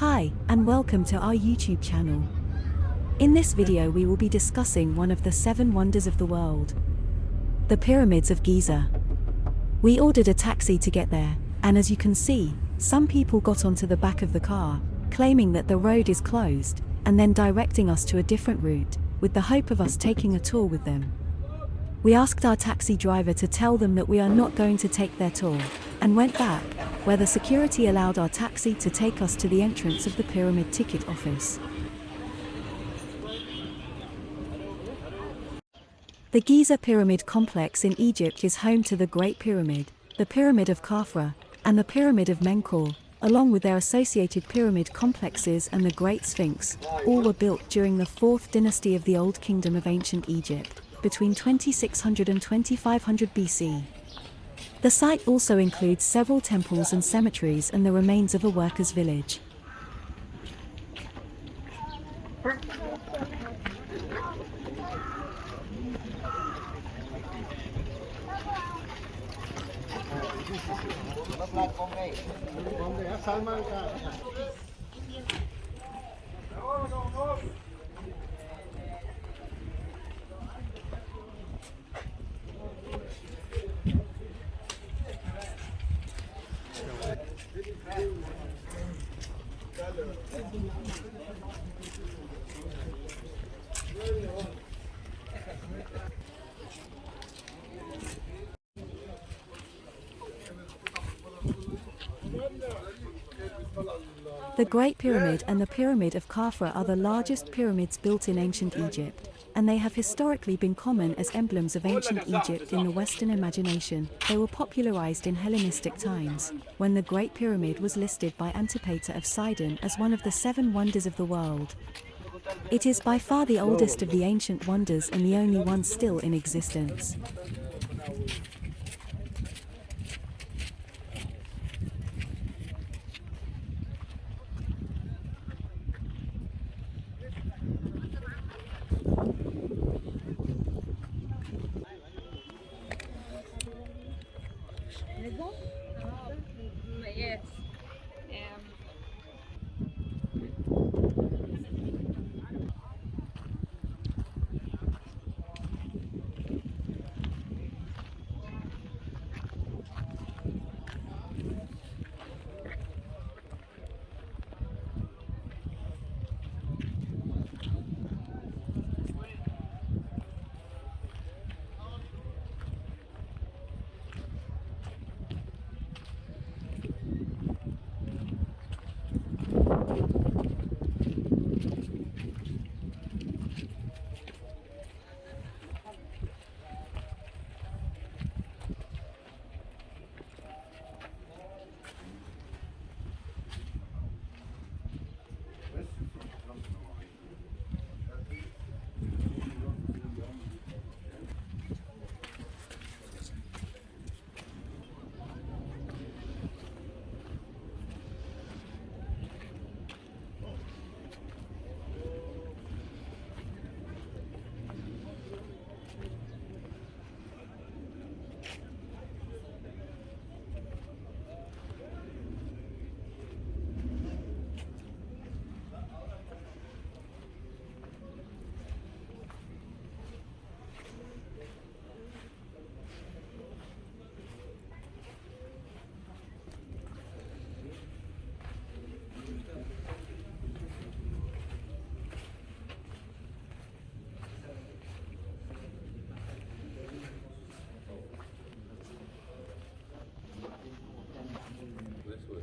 Hi, and welcome to our YouTube channel. In this video we will be discussing one of the 7 wonders of the world, the Pyramids of Giza. We ordered a taxi to get there, and as you can see, some people got onto the back of the car, claiming that the road is closed, and then directing us to a different route, with the hope of us taking a tour with them. We asked our taxi driver to tell them that we are not going to take their tour, and went back, where the security allowed our taxi to take us to the entrance of the pyramid ticket office. The Giza Pyramid Complex in Egypt is home to the Great Pyramid, the Pyramid of Khafre, and the Pyramid of Menkaure, along with their associated pyramid complexes and the Great Sphinx. All were built during the Fourth Dynasty of the Old Kingdom of Ancient Egypt, between 2600 and 2500 BC. The site also includes several temples and cemeteries and the remains of a workers' village. The Great Pyramid and the Pyramid of Khafre are the largest pyramids built in ancient Egypt, and they have historically been common as emblems of ancient Egypt in the Western imagination. They were popularised in Hellenistic times, when the Great Pyramid was listed by Antipater of Sidon as one of the 7 wonders of the world. It is by far the oldest of the ancient wonders and the only one still in existence.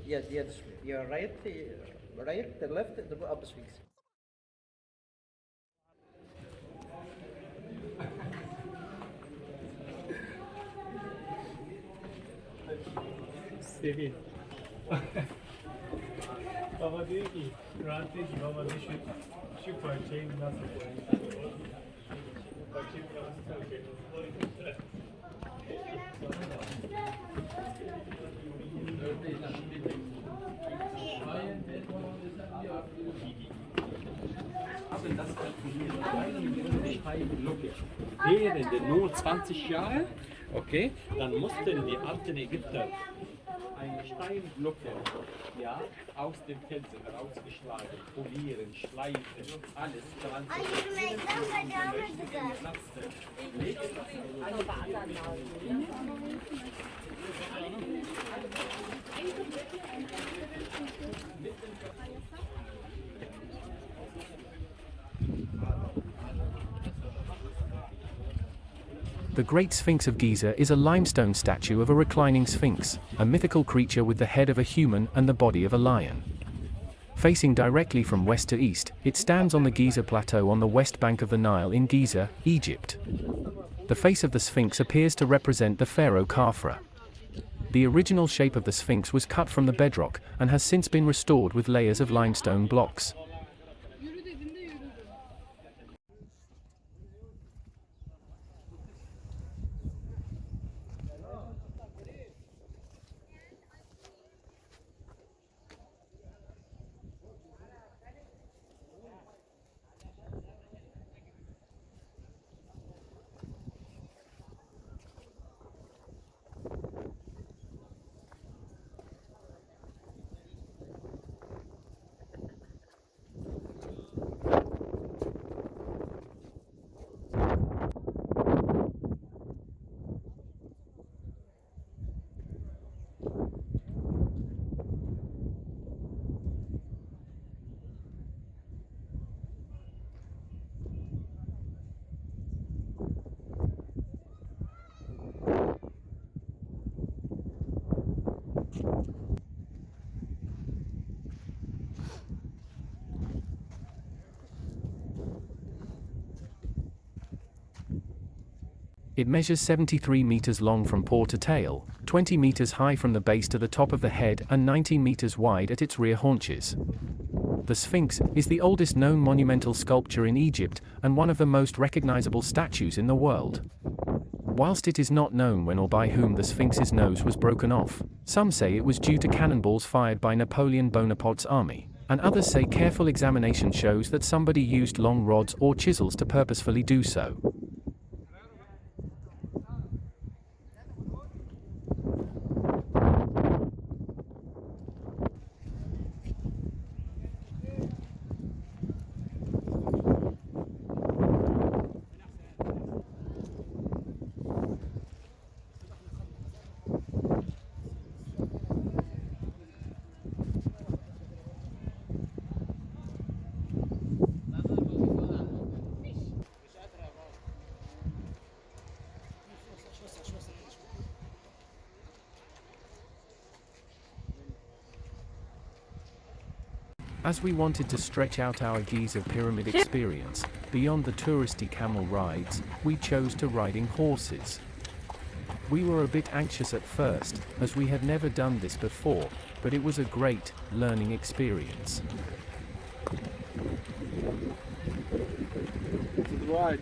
Yes. Yes, you're right, the left, the upper Sphinx. Seviye. Baba diyor ki, rahat değil ki baba şu parçayı nasıl koyayım? Parçayı nasıl koyayım? Während nur 20 Jahre, okay, dann mussten die alten Ägypter eine Steinglocke, ja, aus dem Felsen herausgeschlagen, polieren, schleifen, alles dran. The Great Sphinx of Giza is a limestone statue of a reclining sphinx, a mythical creature with the head of a human and the body of a lion. Facing directly from west to east, it stands on the Giza Plateau on the west bank of the Nile in Giza, Egypt. The face of the Sphinx appears to represent the pharaoh Kafra. The original shape of the Sphinx was cut from the bedrock, and has since been restored with layers of limestone blocks. It measures 73 meters long from paw to tail, 20 meters high from the base to the top of the head, and 19 meters wide at its rear haunches. The Sphinx is the oldest known monumental sculpture in Egypt, and one of the most recognizable statues in the world. Whilst it is not known when or by whom the Sphinx's nose was broken off, some say it was due to cannonballs fired by Napoleon Bonaparte's army, and others say careful examination shows that somebody used long rods or chisels to purposefully do so. As we wanted to stretch out our Giza pyramid experience, beyond the touristy camel rides, we chose to riding horses. We were a bit anxious at first, as we had never done this before, but it was a great learning experience. Right.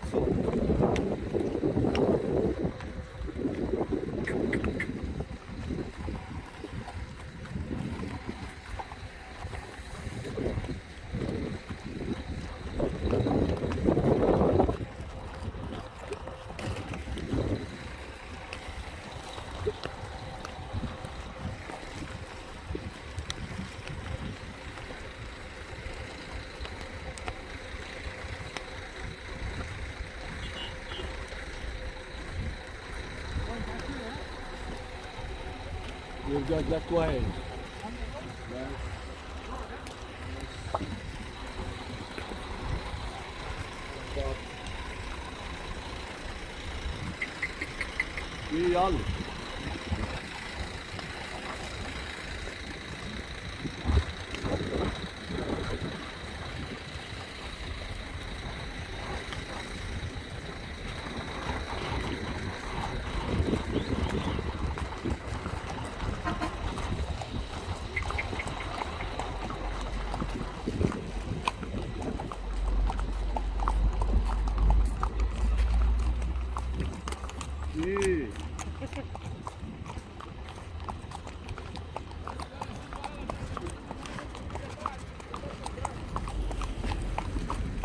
You go that way. Yes.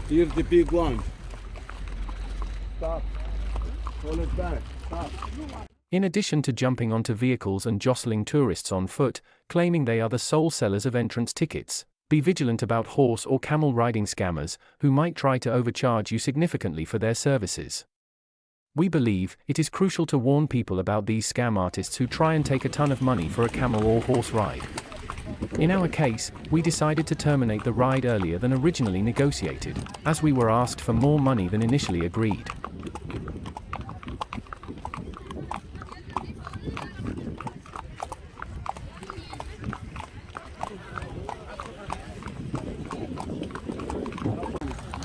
Here's the big one. Stop. Hold it back. Stop. In addition to jumping onto vehicles and jostling tourists on foot, claiming they are the sole sellers of entrance tickets, be vigilant about horse or camel riding scammers who might try to overcharge you significantly for their services. We believe it is crucial to warn people about these scam artists who try and take a ton of money for a camel or horse ride. In our case, we decided to terminate the ride earlier than originally negotiated, as we were asked for more money than initially agreed.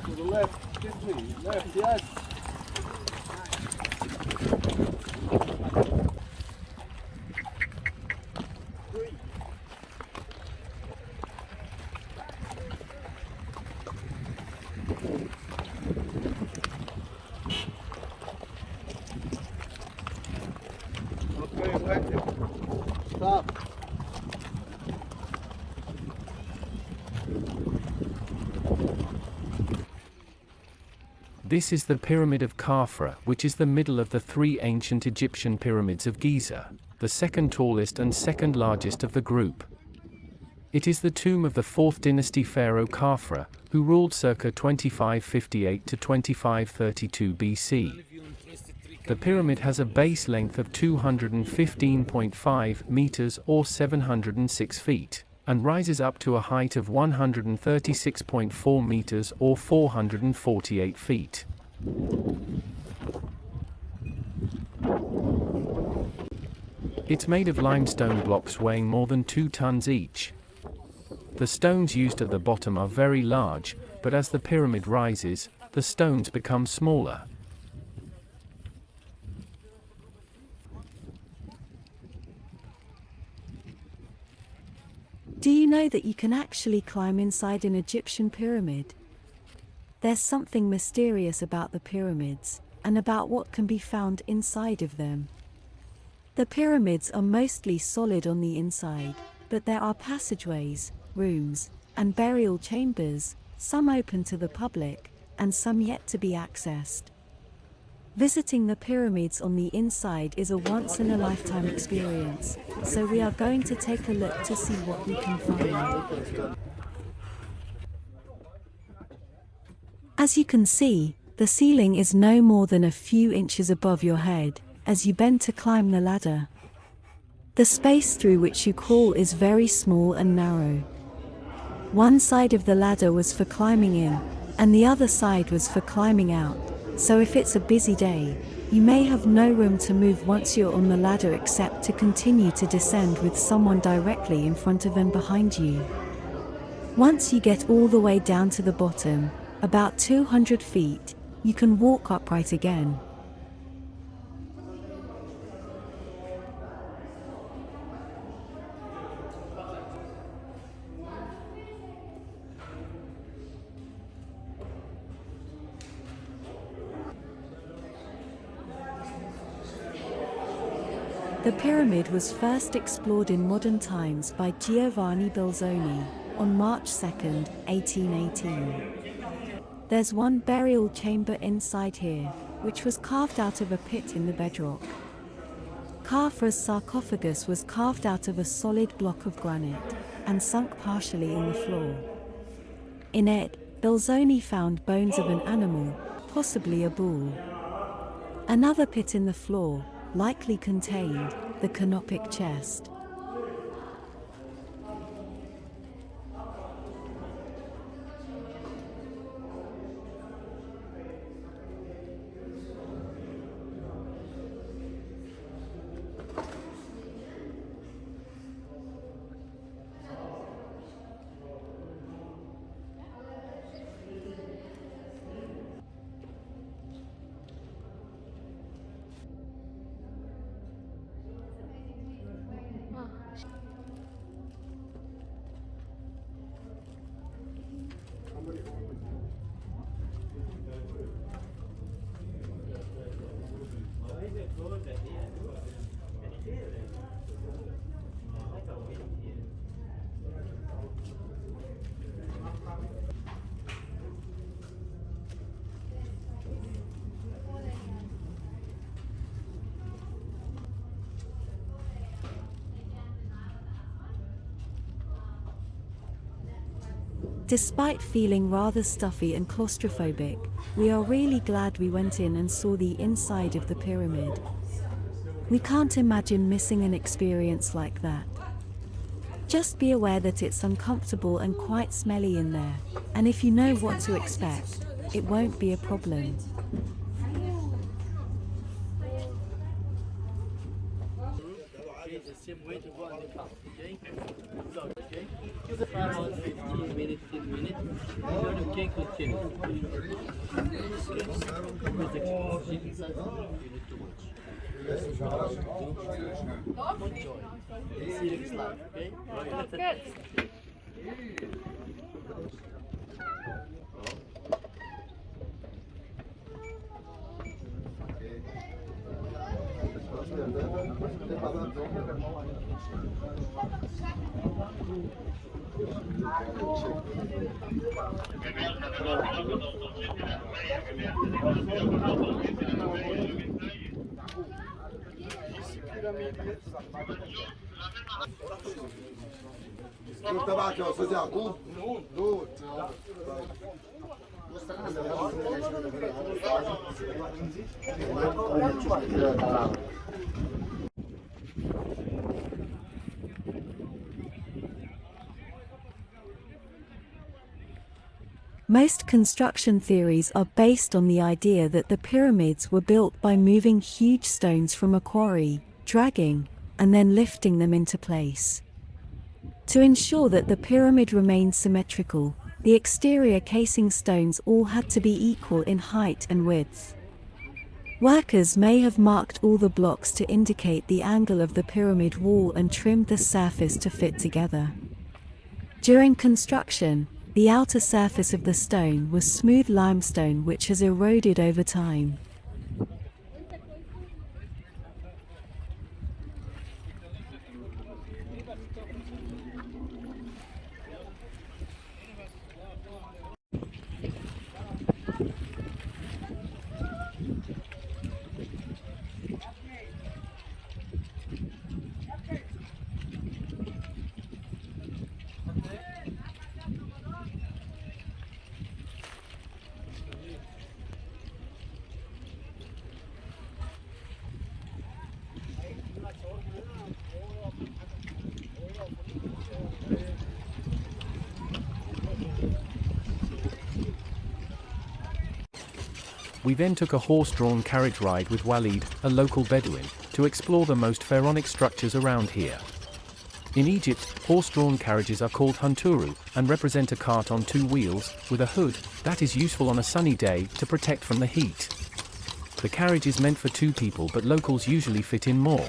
To the left, kiss me. Left, yes. Okay, wait. Stop. This is the Pyramid of Khafre, which is the middle of the three ancient Egyptian pyramids of Giza, the second tallest and second largest of the group. It is the tomb of the Fourth Dynasty pharaoh Kafra, who ruled circa 2558 to 2532 BC. The pyramid has a base length of 215.5 meters or 706 feet, and rises up to a height of 136.4 meters or 448 feet. It's made of limestone blocks weighing more than 2 tons each. The stones used at the bottom are very large, but as the pyramid rises, the stones become smaller. Do you know that you can actually climb inside an Egyptian pyramid? There's something mysterious about the pyramids, and about what can be found inside of them. The pyramids are mostly solid on the inside, but there are passageways, rooms, and burial chambers, some open to the public, and some yet to be accessed. Visiting the pyramids on the inside is a once-in-a-lifetime experience, so we are going to take a look to see what we can find. As you can see, the ceiling is no more than a few inches above your head, as you bend to climb the ladder. The space through which you crawl is very small and narrow. One side of the ladder was for climbing in, and the other side was for climbing out. So if it's a busy day, you may have no room to move once you're on the ladder except to continue to descend with someone directly in front of and behind you. Once you get all the way down to the bottom, about 200 feet, you can walk upright again. The pyramid was first explored in modern times by Giovanni Belzoni on March 2, 1818. There's one burial chamber inside here, which was carved out of a pit in the bedrock. Khafra's sarcophagus was carved out of a solid block of granite and sunk partially in the floor. In it, Belzoni found bones of an animal, possibly a bull. Another pit in the floor likely contained the canopic chest. Despite feeling rather stuffy and claustrophobic, we are really glad we went in and saw the inside of the pyramid. We can't imagine missing an experience like that. Just be aware that it's uncomfortable and quite smelly in there, and if you know what to expect, it won't be a problem. Okay, the same way to go on the top, okay? So, okay? Give the around 15 minutes, 10 minutes. Then you can continue. With the inside, you need to watch. Enjoy. See you next time, okay? Good. الدكتور تبعك يا استاذ يعقوب نور Most construction theories are based on the idea that the pyramids were built by moving huge stones from a quarry, dragging, and then lifting them into place. To ensure that the pyramid remained symmetrical, the exterior casing stones all had to be equal in height and width. Workers may have marked all the blocks to indicate the angle of the pyramid wall and trimmed the surface to fit together. During construction, the outer surface of the stone was smooth limestone which has eroded over time. We then took a horse-drawn carriage ride with Walid, a local Bedouin, to explore the most pharaonic structures around here. In Egypt, horse-drawn carriages are called hunturu, and represent a cart on two wheels, with a hood, that is useful on a sunny day to protect from the heat. The carriage is meant for two people, but locals usually fit in more.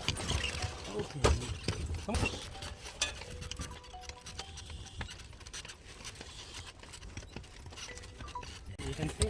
You can see.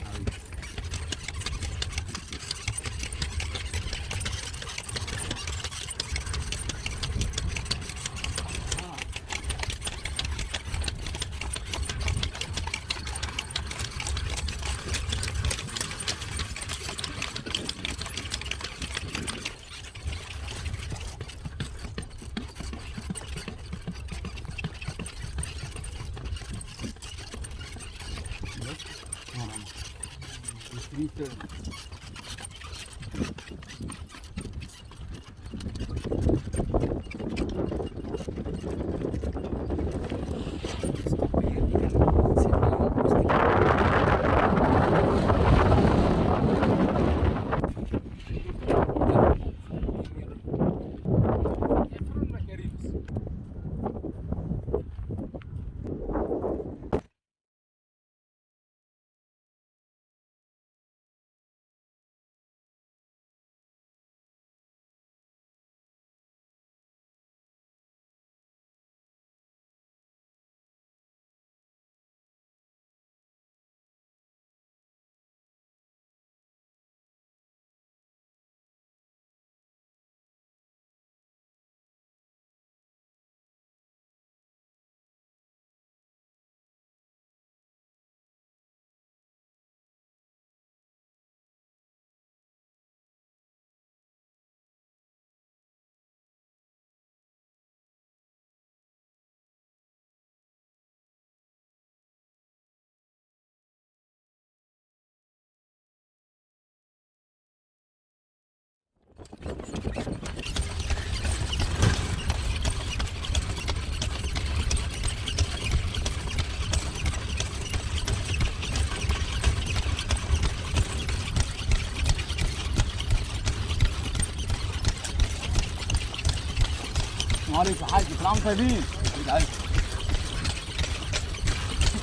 السلام عليكم يا حاج، كل عام طيبين.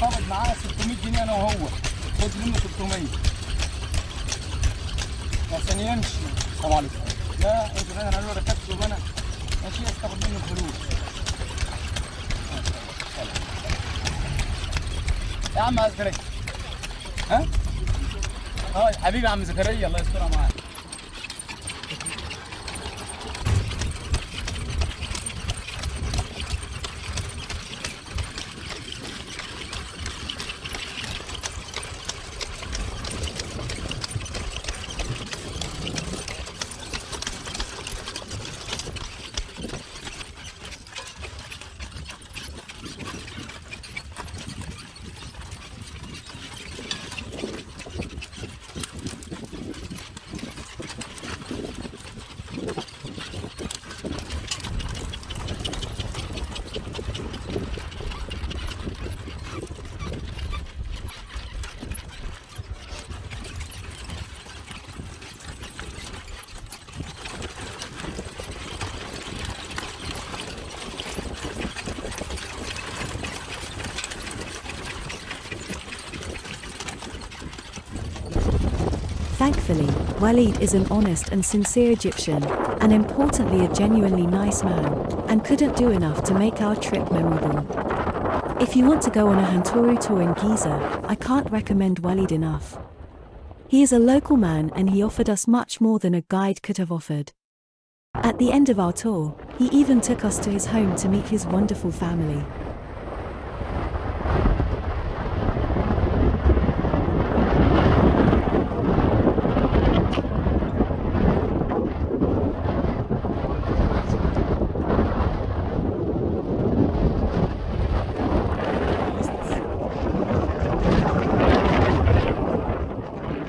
قبض معانا 600 جنيه انا وهو، خد منه 600 عشان يمشي. السلام عليكم. لا انت انا له ركبته انا ماشي، تاخد منه الفلوس. يا عم زكريا، ها؟ حبيبي يا عم زكريا، الله يسترها معاك. Thankfully, Walid is an honest and sincere Egyptian, and importantly a genuinely nice man, and couldn't do enough to make our trip memorable. If you want to go on a Hanturu tour in Giza, I can't recommend Walid enough. He is a local man and he offered us much more than a guide could have offered. At the end of our tour, he even took us to his home to meet his wonderful family.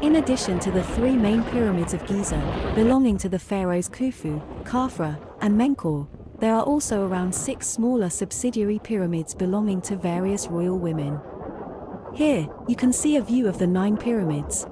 In addition to the three main pyramids of Giza, belonging to the pharaohs Khufu, Kafra, and Menkaure, there are also around 6 smaller subsidiary pyramids belonging to various royal women. Here, you can see a view of the 9 pyramids.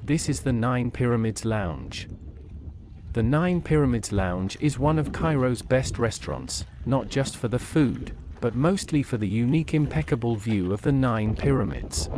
This is the Nine Pyramids Lounge. The Nine Pyramids Lounge is one of Cairo's best restaurants, not just for the food, but mostly for the unique impeccable view of the Nine Pyramids.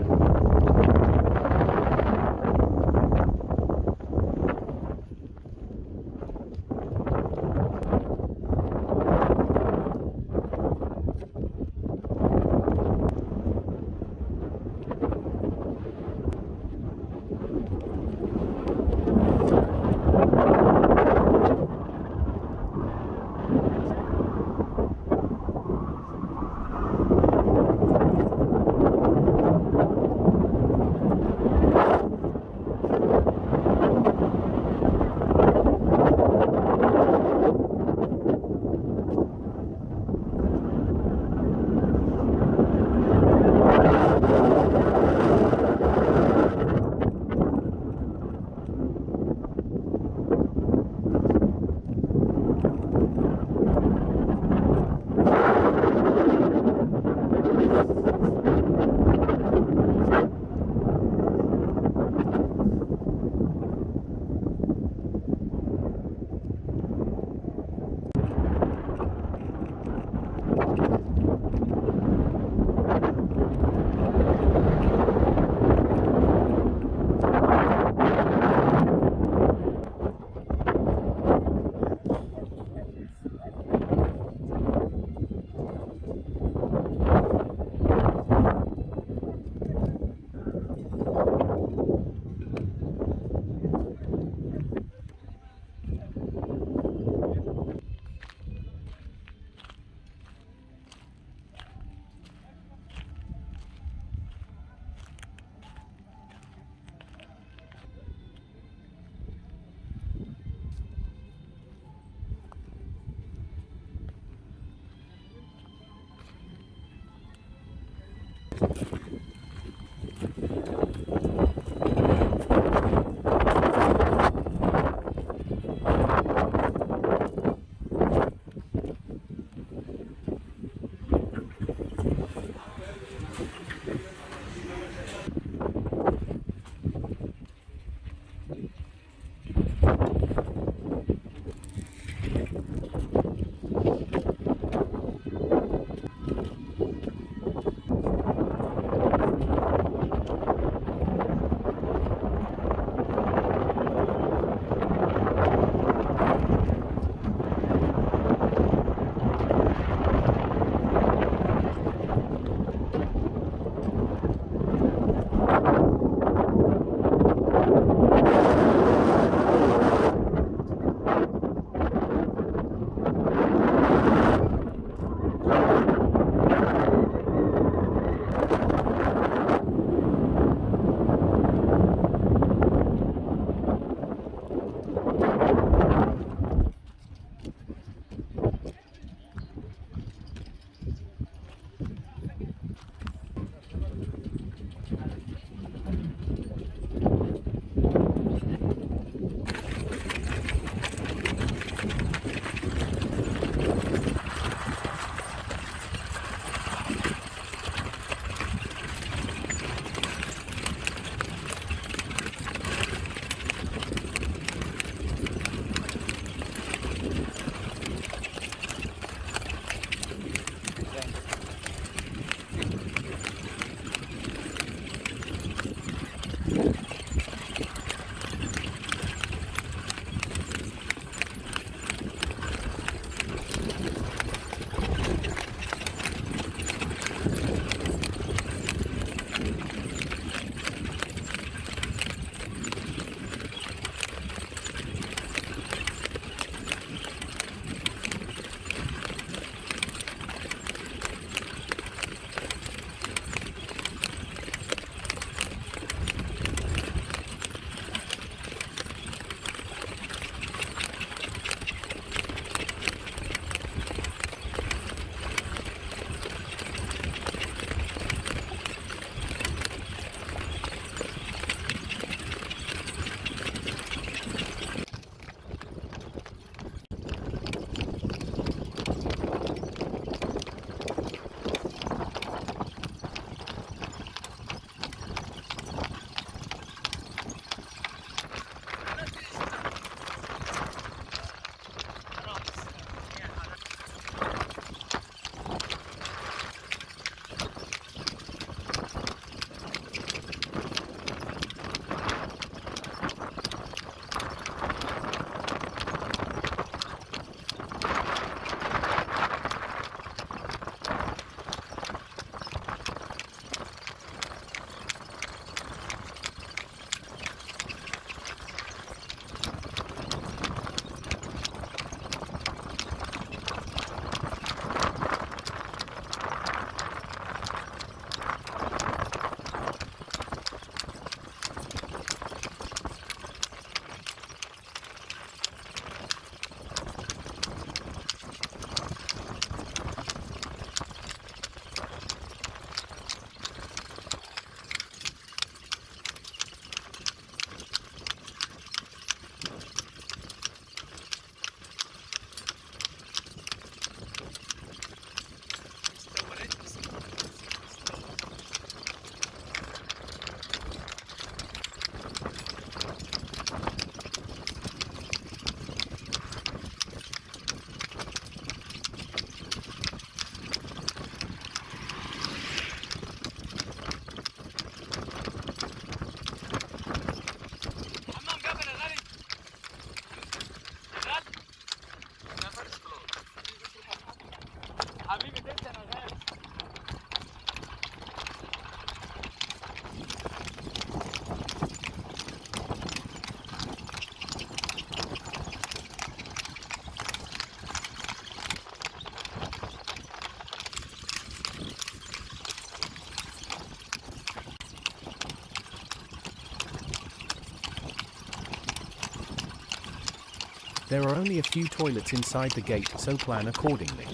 There are only a few toilets inside the gate, so plan accordingly.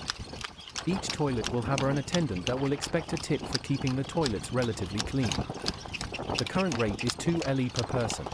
Each toilet will have an attendant that will expect a tip for keeping the toilets relatively clean. The current rate is 2 LE per person.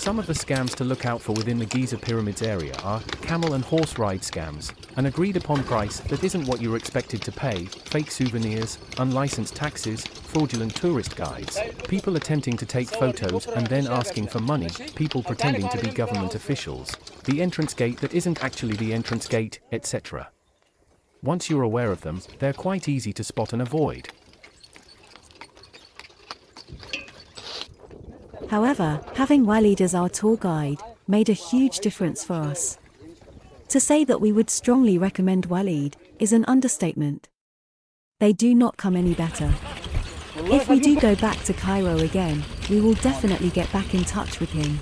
Some of the scams to look out for within the Giza pyramids area are camel and horse ride scams, an agreed upon price that isn't what you're expected to pay, fake souvenirs, unlicensed taxis, fraudulent tourist guides, people attempting to take photos and then asking for money, people pretending to be government officials, the entrance gate that isn't actually the entrance gate, etc. Once you're aware of them, they're quite easy to spot and avoid. However, having Walid as our tour guide made a huge difference for us. To say that we would strongly recommend Walid is an understatement. They do not come any better. If we do go back to Cairo again, we will definitely get back in touch with him.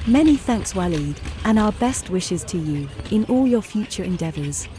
Many thanks Walid, and our best wishes to you in all your future endeavors.